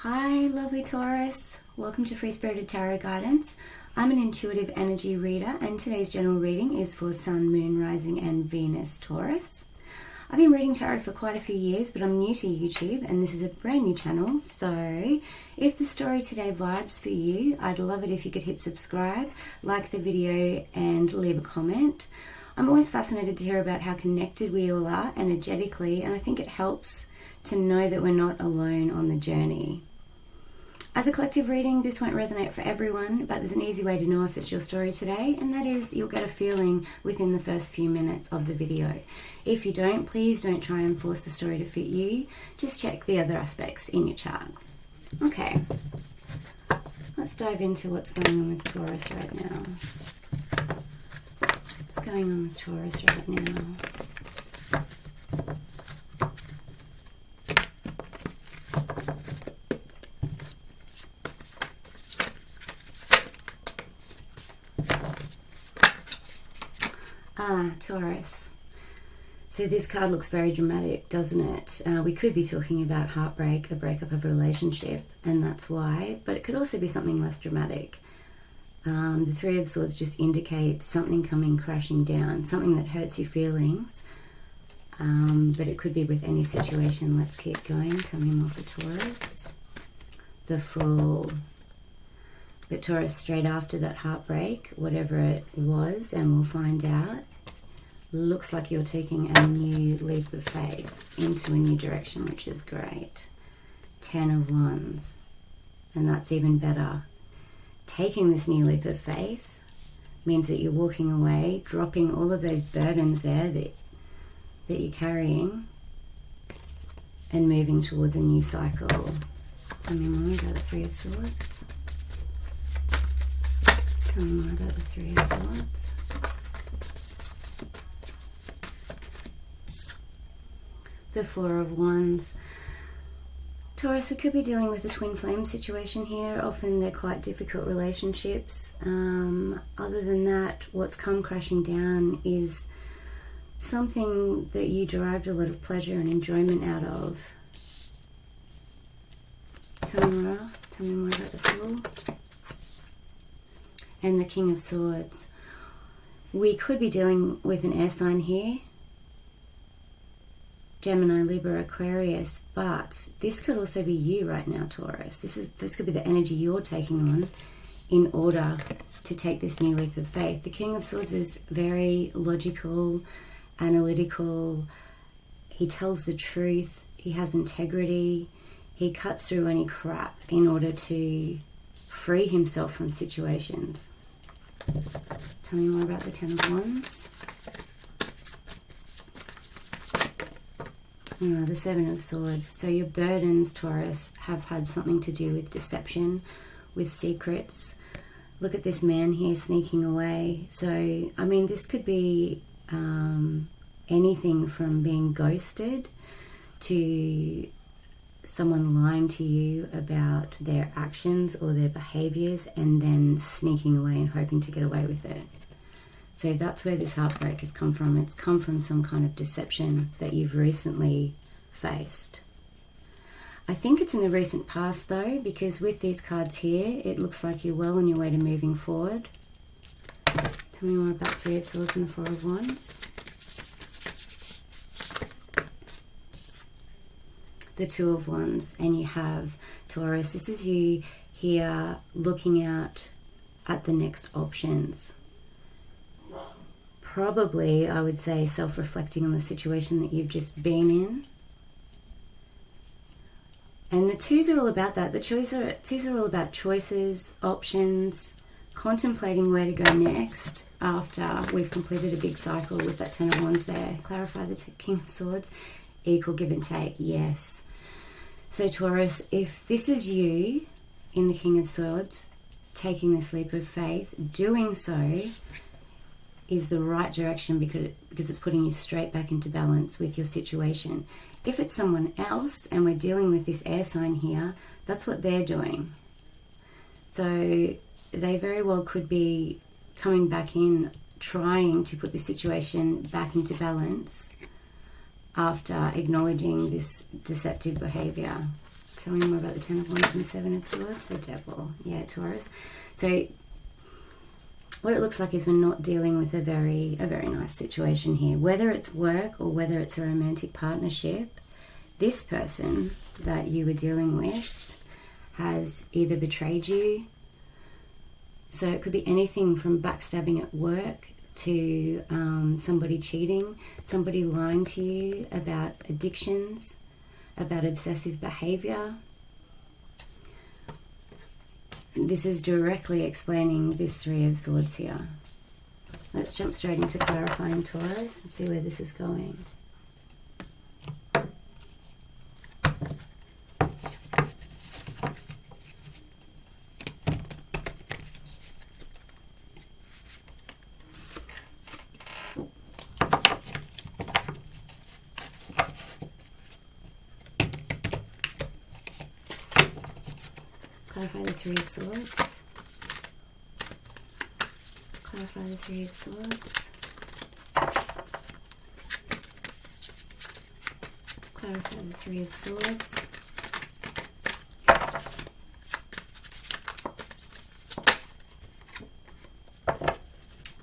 Hi, lovely Taurus. Welcome to Free Spirited Tarot Guidance. I'm an intuitive energy reader, and today's general reading is for Sun, Moon, Rising, and Venus Taurus. I've been reading tarot for quite a few years, but I'm new to YouTube, and this is a brand new channel. So if the story today vibes for you, I'd love it if you could hit subscribe, like the video, and leave a comment. I'm always fascinated to hear about how connected we all are energetically, and I think it helps to know that we're not alone on the journey. As a collective reading, this won't resonate for everyone, but there's an easy way to know if it's your story today, and that is you'll get a feeling within the first few minutes of the video. If you don't, please don't try and force the story to fit you. Just check the other aspects in your chart. Okay, let's dive into what's going on with Taurus right now. What's going on with Taurus right now? Taurus. So this card looks very dramatic, doesn't it? We could be talking about heartbreak, a breakup of a relationship, and that's why, but it could also be something less dramatic. The Three of Swords just indicates something coming crashing down, something that hurts your feelings, but it could be with any situation. Let's keep going. Tell me more for Taurus. The Fool. But Taurus, straight after that heartbreak, whatever it was, and we'll find out, looks like you're taking a new leap of faith into a new direction, which is great. 10 of Wands, and that's even better. Taking this new leap of faith means that you're walking away, dropping all of those burdens there that you're carrying, and moving towards a new cycle. Tell me more about the Three of Swords. Tell me more about the Three of Swords. The Four of Wands. Taurus, we could be dealing with a twin flame situation here. Often they're quite difficult relationships. Other than that, what's come crashing down is something that you derived a lot of pleasure and enjoyment out of. Tell me more about the Fool. And the King of Swords. We could be dealing with an air sign here. Gemini, Libra, Aquarius, but this could also be you right now, Taurus. This could be the energy you're taking on in order to take this new leap of faith. The King of Swords is very logical, analytical. He tells the truth. He has integrity. He cuts through any crap in order to free himself from situations. Tell me more about the 10 of Wands. The Seven of Swords. So your burdens, Taurus, have had something to do with deception, with secrets. Look at this man here sneaking away. So, I mean, this could be anything from being ghosted to someone lying to you about their actions or their behaviors and then sneaking away and hoping to get away with it. So that's where this heartbreak has come from. It's come from some kind of deception that you've recently faced. I think it's in the recent past though, because with these cards here, it looks like you're well on your way to moving forward. Tell me more about Three of Swords and the Four of Wands. The Two of Wands, and you have Taurus. This is you here looking out at the next options. Probably, I would say, self-reflecting on the situation that you've just been in. And the twos are all about that. The twos are all about choices, options, contemplating where to go next after we've completed a big cycle with that 10 of Wands there. Clarify the King of Swords. Equal give and take, yes. So Taurus, if this is you in the King of Swords, taking this leap of faith, doing so is the right direction because it's putting you straight back into balance with your situation. If it's someone else and we're dealing with this air sign here, that's what they're doing. So they very well could be coming back in, trying to put the situation back into balance after acknowledging this deceptive behavior. Tell me more about the Ten of Wands and the Seven of Swords. The Devil. Yeah, Taurus. So what it looks like is we're not dealing with a very nice situation here. Whether it's work or whether it's a romantic partnership, this person that you were dealing with has either betrayed you. So it could be anything from backstabbing at work to somebody cheating, somebody lying to you about addictions, about obsessive behavior. This is directly explaining this Three of Swords here. Let's jump straight into clarifying Taurus and see where this is going. Clarify the Three of Swords. Clarify the Three of Swords. Clarify the Three of Swords.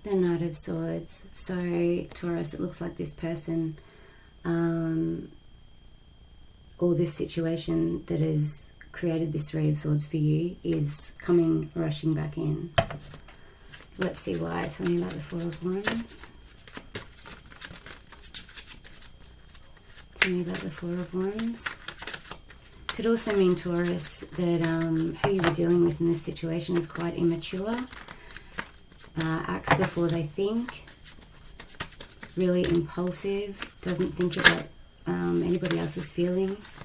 The Knight of Swords. So, Taurus, it looks like this person, or this situation that has created this Three of Swords for you is coming rushing back in. Let's see why. Tell me about the Four of Wands. Tell me about the Four of Wands. Could also mean, Taurus, that who you were dealing with in this situation is quite immature, acts before they think, really impulsive, doesn't think about anybody else's feelings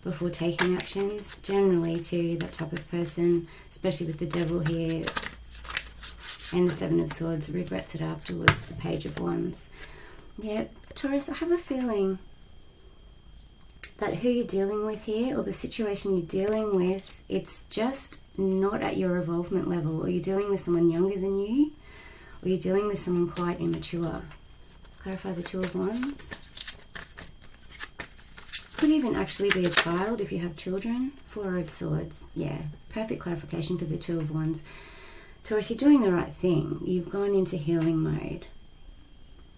before taking actions. Generally, too, that type of person, especially with the Devil here and the Seven of Swords, regrets it afterwards. The Page of Wands. Yeah, Taurus, I have a feeling that who you're dealing with here, or the situation you're dealing with, it's just not at your evolvement level, or you're dealing with someone younger than you, or you're dealing with someone quite immature. Clarify the Two of Wands. Could even actually be a child if you have children. Four of Swords. Yeah, perfect clarification for the Two of Wands. Taurus, you're doing the right thing. You've gone into healing mode.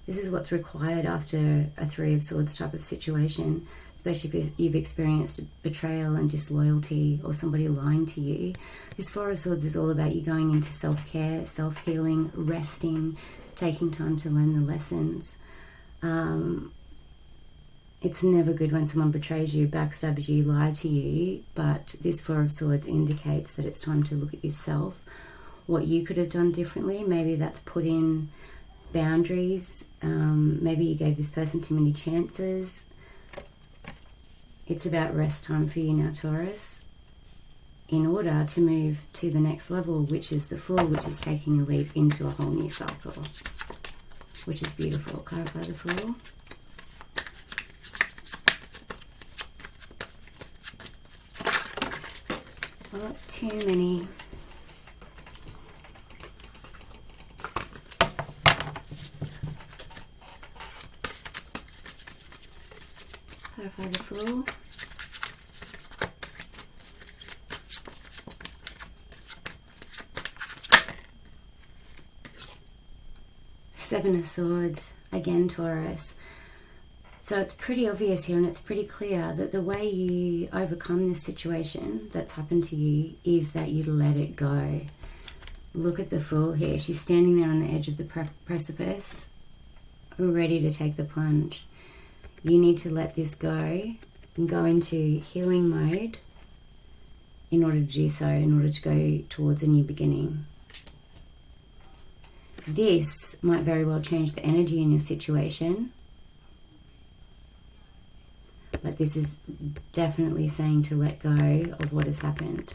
This is what's required after a Three of Swords type of situation, especially if you've experienced betrayal and disloyalty or somebody lying to you. This Four of Swords is all about you going into self-care, self-healing, resting, taking time to learn the lessons. It's never good when someone betrays you, backstabs you, lies to you, but this Four of Swords indicates that it's time to look at yourself, what you could have done differently. Maybe that's put in boundaries. Maybe you gave this person too many chances. It's about rest time for you now, Taurus, in order to move to the next level, which is the Fool, which is taking a leap into a whole new cycle, which is beautiful. Clarify the Fool. Not too many. Clarify the Fool. Seven of Swords, again, Taurus. So it's pretty obvious here, and it's pretty clear that the way you overcome this situation that's happened to you is that you let it go. Look at the Fool here. She's standing there on the edge of the precipice, ready to take the plunge. You need to let this go and go into healing mode in order to do so, in order to go towards a new beginning. This might very well change the energy in your situation, but this is definitely saying to let go of what has happened.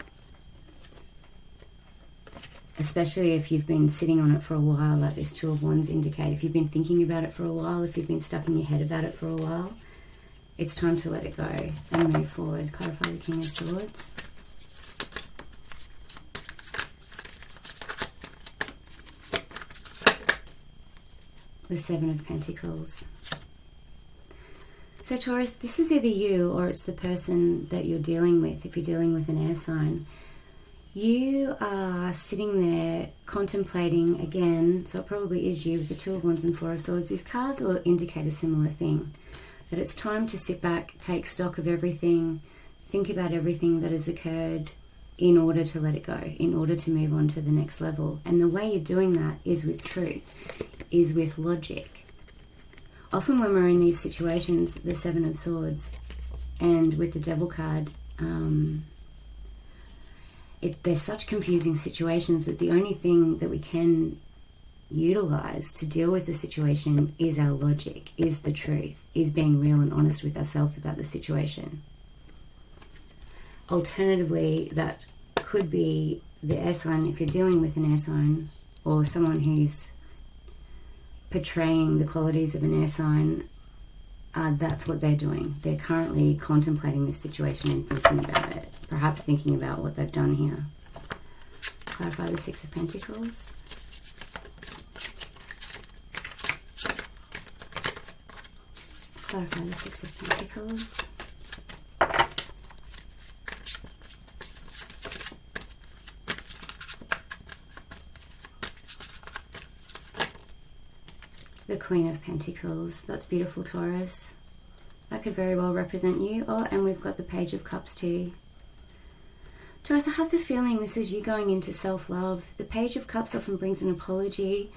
Especially if you've been sitting on it for a while, like this Two of Wands indicate. If you've been thinking about it for a while, if you've been stuck in your head about it for a while, it's time to let it go and move forward. Clarify the King of Swords. The Seven of Pentacles. So Taurus, this is either you or it's the person that you're dealing with. If you're dealing with an air sign, you are sitting there contemplating again, so it probably is you with the Two of Wands and Four of Swords. These cards will indicate a similar thing, that it's time to sit back, take stock of everything, think about everything that has occurred in order to let it go, in order to move on to the next level. And the way you're doing that is with truth, is with logic. Often when we're in these situations, the Seven of Swords and with the Devil card, they're such confusing situations that the only thing that we can utilize to deal with the situation is our logic, is the truth, is being real and honest with ourselves about the situation. Alternatively, that could be the air sign, if you're dealing with an air sign or someone who's portraying the qualities of an air sign, that's what they're doing. They're currently contemplating this situation and thinking about it, perhaps thinking about what they've done here. Clarify the Six of Pentacles. Clarify the Six of Pentacles. The Queen of Pentacles. That's beautiful, Taurus. That could very well represent you. Oh, and we've got the Page of Cups too. Taurus, I have the feeling this is you going into self-love. The Page of Cups often brings an apology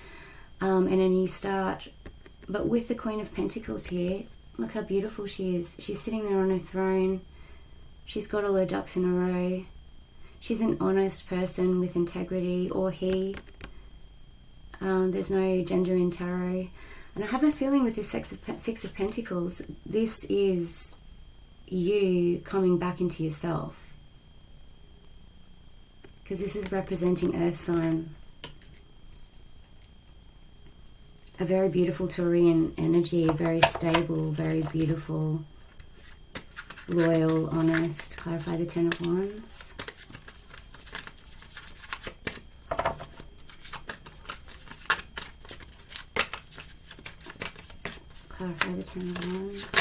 and a new start. But with the Queen of Pentacles here, look how beautiful she is. She's sitting there on her throne. She's got all her ducks in a row. She's an honest person with integrity, or he. There's no gender in tarot. And I have a feeling with this Six of Pentacles, this is you coming back into yourself. Because this is representing Earth sign. A very beautiful Taurian energy, very stable, very beautiful, loyal, honest. Clarify the Ten of Wands. Clarify the Ten of Wands.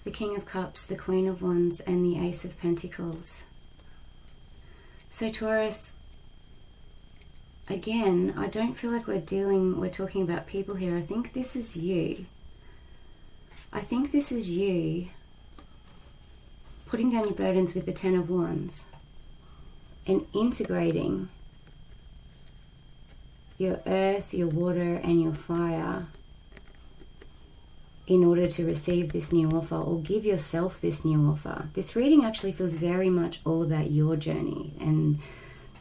The King of Cups, the Queen of Wands, and the Ace of Pentacles. So Taurus, again, I don't feel like we're talking about people here. I think this is you. I think this is you putting down your burdens with the Ten of Wands and integrating your earth, your water, and your fire in order to receive this new offer, or give yourself this new offer. This reading actually feels very much all about your journey and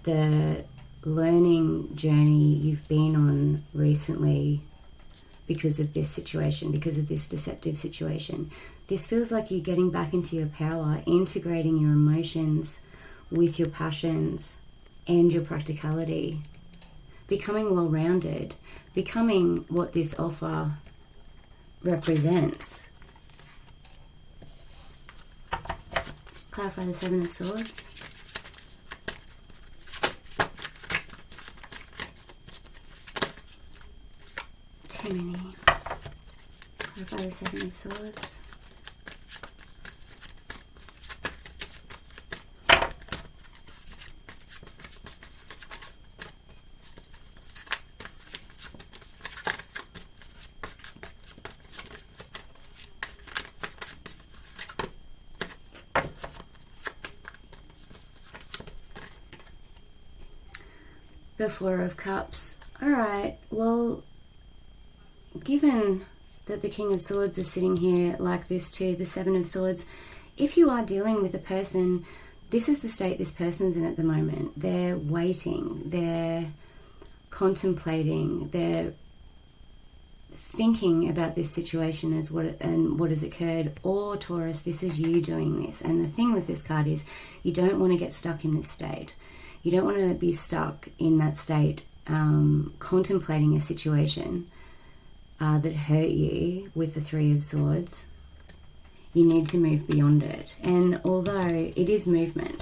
the learning journey you've been on recently because of this situation, because of this deceptive situation. This feels like you're getting back into your power, integrating your emotions with your passions and your practicality. Becoming well-rounded, becoming what this offer represents. Clarify the Seven of Swords. Too many. Clarify the Seven of Swords. The Four of Cups. Alright, well, given that the King of Swords is sitting here like this too, the Seven of Swords, if you are dealing with a person, this is the state this person's in at the moment. They're waiting, they're contemplating, they're thinking about this situation as what has occurred. Or Taurus, this is you doing this. And the thing with this card is you don't want to get stuck in this state. You don't want to be stuck in that state contemplating a situation that hurt you with the Three of Swords. You need to move beyond it. And although it is movement,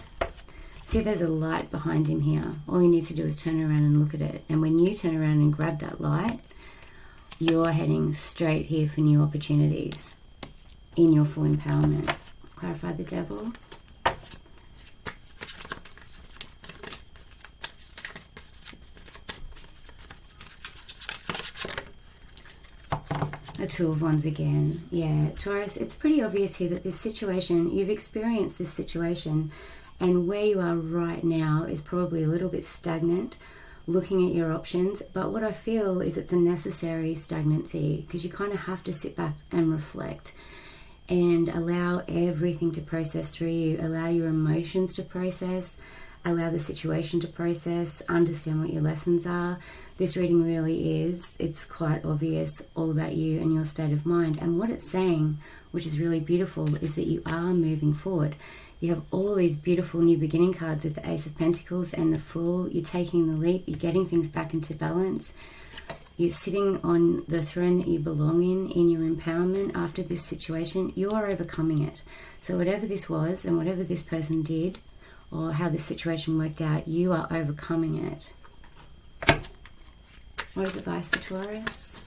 see, there's a light behind him here. All he needs to do is turn around and look at it. And when you turn around and grab that light, you're heading straight here for new opportunities in your full empowerment. Clarify the Devil. The Two of Wands again. Yeah, Taurus, it's pretty obvious here that this situation, you've experienced this situation, and where you are right now is probably a little bit stagnant, looking at your options. But what I feel is it's a necessary stagnancy, because you kind of have to sit back and reflect and allow everything to process through you, allow your emotions to process, allow the situation to process, understand what your lessons are. This reading really is, it's quite obvious, all about you and your state of mind. And what it's saying, which is really beautiful, is that you are moving forward. You have all these beautiful new beginning cards with the Ace of Pentacles and the Fool. You're taking the leap, you're getting things back into balance. You're sitting on the throne that you belong in your empowerment after this situation. You are overcoming it. So whatever this was and whatever this person did, or how this situation worked out, you are overcoming it. What is advice for Taurus?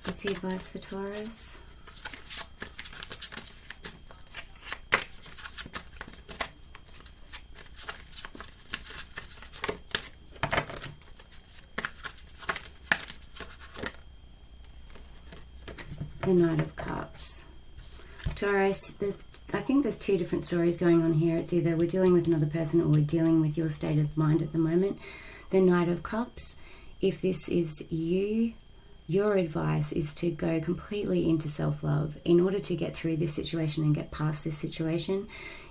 What's the advice for Taurus? The Knight of Cups. Taurus, I think there's two different stories going on here. It's either we're dealing with another person or we're dealing with your state of mind at the moment. The Knight of Cups, if this is you, your advice is to go completely into self-love. In order to get through this situation and get past this situation,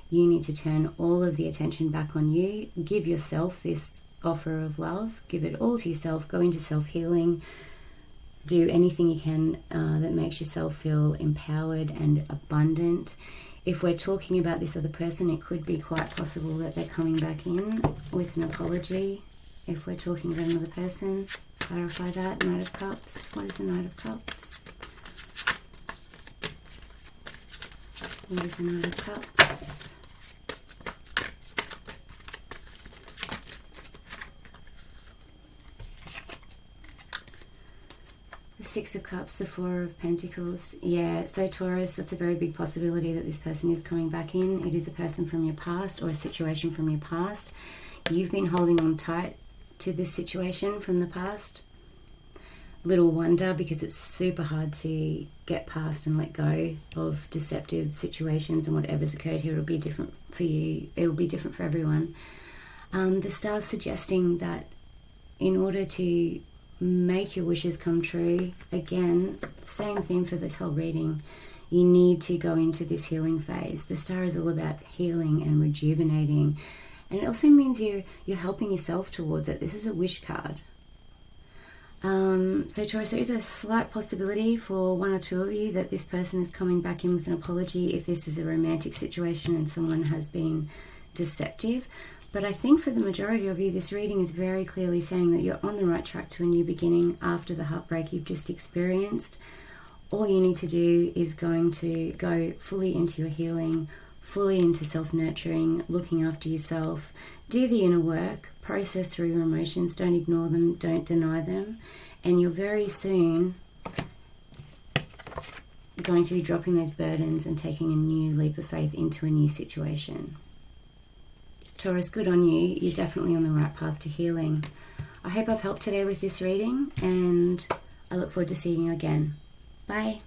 you need to turn all of the attention back on you. Give yourself this offer of love. Give it all to yourself. Go into self-healing. Do anything you can that makes yourself feel empowered and abundant. If we're talking about this other person, it could be quite possible that they're coming back in with an apology. If we're talking about another person, let's clarify that. Knight of Cups. What is the Knight of Cups? What is the Knight of Cups? The Six of Cups, the Four of Pentacles. Yeah, so Taurus, that's a very big possibility that this person is coming back in. It is a person from your past or a situation from your past. You've been holding on tight to this situation from the past. Little wonder, because it's super hard to get past and let go of deceptive situations, and whatever's occurred here will be different for you. It will be different for everyone. The star's suggesting that in order to make your wishes come true, again, same theme for this whole reading, you need to go into this healing phase. The star is all about healing and rejuvenating, and it also means you're helping yourself towards it. This is a wish card. So Taurus, there is a slight possibility for one or two of you that this person is coming back in with an apology if this is a romantic situation and someone has been deceptive. But I think for the majority of you, this reading is very clearly saying that you're on the right track to a new beginning after the heartbreak you've just experienced. All you need to do is going to go fully into your healing, fully into self-nurturing, looking after yourself. Do the inner work, process through your emotions, don't ignore them, don't deny them, and you're very soon going to be dropping those burdens and taking a new leap of faith into a new situation. Taurus, good on you. You're definitely on the right path to healing. I hope I've helped today with this reading, and I look forward to seeing you again. Bye.